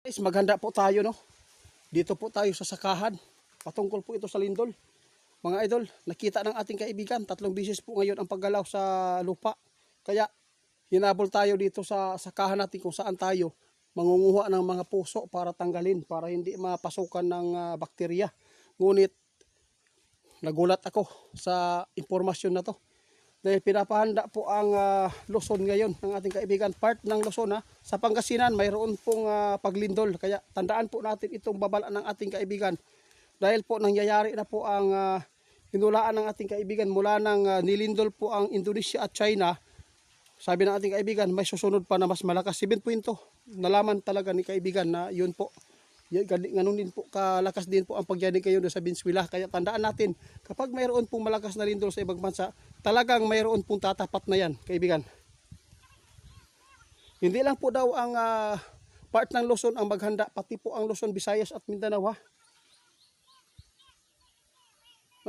Guys, maghanda po tayo, no? Dito po tayo sa sakahan. Patungkol po ito sa lindol. Mga idol, nakita ng ating kaibigan, 3 beses po ngayon ang paggalaw sa lupa. Kaya hinabol tayo dito sa sakahan natin kung saan tayo mangunguha ng mga puso para tanggalin, para hindi mapasukan ng bakterya. Ngunit nagulat ako sa impormasyon na to. Dahil pinapahanda po ang Luzon ngayon ng ating kaibigan. Part ng Luzon, sa Pangasinan mayroon pong paglindol. Kaya tandaan po natin itong babala ng ating kaibigan. Dahil po nangyayari na po ang hinulaan ng ating kaibigan mula ng nilindol po ang Indonesia at China. Sabi ng ating kaibigan, may susunod pa na mas malakas. 7 point nalaman talaga ni kaibigan na yun po. Ganun din po, kalakas din po ang pagyanig kayo sa Venezuela. Kaya tandaan natin, kapag mayroon pong malakas na lindol sa ibang bansa, talagang mayroon pong tatapat na yan, kaibigan. Hindi lang po daw ang part ng Luzon ang maghanda, pati po ang Luzon, Visayas at Mindanao, ha.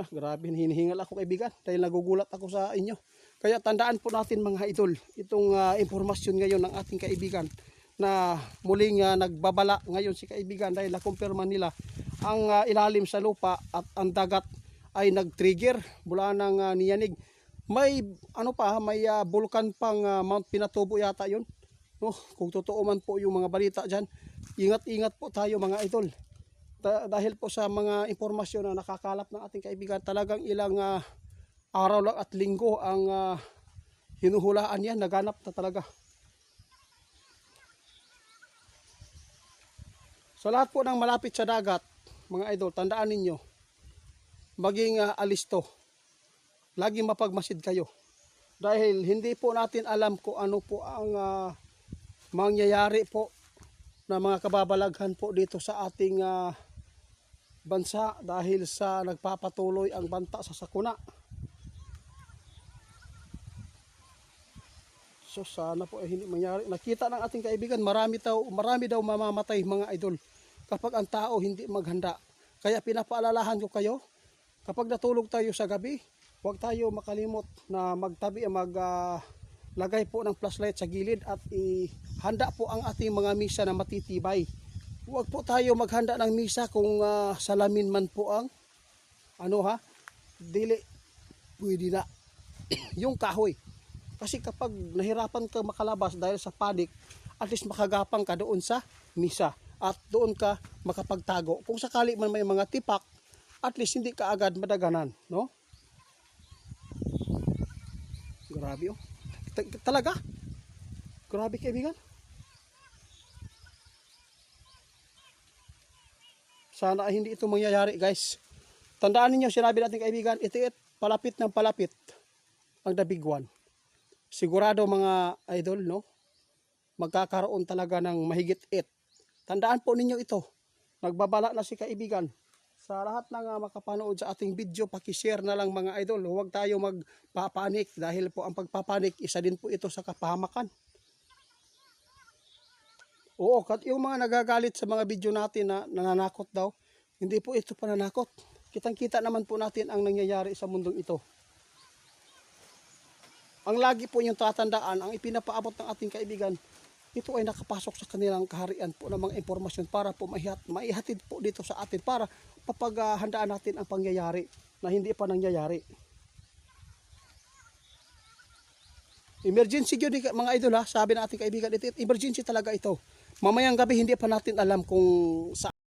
Grabe, hinihingal ako, kaibigan, dahil nagugulat ako sa inyo. Kaya tandaan po natin, mga idol, itong impormasyon ngayon ng ating kaibigan na muling nagbabala ngayon si kaibigan dahil nakumpirma nila ang ilalim sa lupa at ang dagat ay nag-trigger mula ng niyanig. May may bulkan pang Mount Pinatubo yata yun. No, kung totoo man po yung mga balita dyan, ingat-ingat po tayo, mga idol. Dahil po sa mga impormasyon na nakakalap ng ating kaibigan, talagang ilang araw lang at linggo ang hinuhulaan yan, naganap na talaga. Sa lahat po ng malapit sa dagat, mga idol, tandaan ninyo, maging alisto. Laging mapagmasid kayo. Dahil hindi po natin alam kung ano po ang mangyayari po na mga kababalaghan po dito sa ating bansa dahil sa nagpapatuloy ang banta sa sakuna. So sana po hindi mangyari. Nakita ng ating kaibigan, marami daw mamamatay, mga idol, kapag ang tao hindi maghanda. Kaya pinapaalalahan ko kayo, kapag natulog tayo sa gabi, huwag tayo makalimot na maglagay po ng flashlight sa gilid at ihanda po ang ating mga misa na matitibay. Huwag po tayo maghanda ng misa kung salamin man po ang dili, pwede na yung kahoy. Kasi kapag nahirapan ka makalabas dahil sa panik, at least makagapang ka doon sa misa at doon ka makapagtago. Kung sakali man may mga tipak, at least hindi ka agad madaganan, no? Grabe, oh. Talaga? Grabe, kaibigan. Sana ay hindi ito mangyayari, guys. Tandaan niyo, sinabi natin, kaibigan, itiit, palapit ng palapit ang the big one. Sigurado, mga idol, no? Magkakaroon talaga ng mahigit 8. Tandaan po ninyo ito. Nagbabala na si kaibigan. Sa lahat ng makapanood sa ating video, pakishare na lang, mga idol. Huwag tayo magpapanik dahil po ang pagpapanik, isa din po ito sa kapahamakan. Oo, yung mga nagagalit sa mga video natin na nananakot daw, hindi po ito pananakot. Kitang-kita naman po natin ang nangyayari sa mundong ito. Ang lagi po yung tatandaan, ang ipinapaabot ng ating kaibigan, ito ay nakapasok sa kanilang kaharian po ng mga impormasyon para po maihatid po dito sa atin para papaghandaan natin ang pangyayari na hindi pa nangyayari. Emergency yun, mga idol, sabi ng ating kaibigan, ito emergency talaga ito. Mamayang gabi hindi pa natin alam kung saan.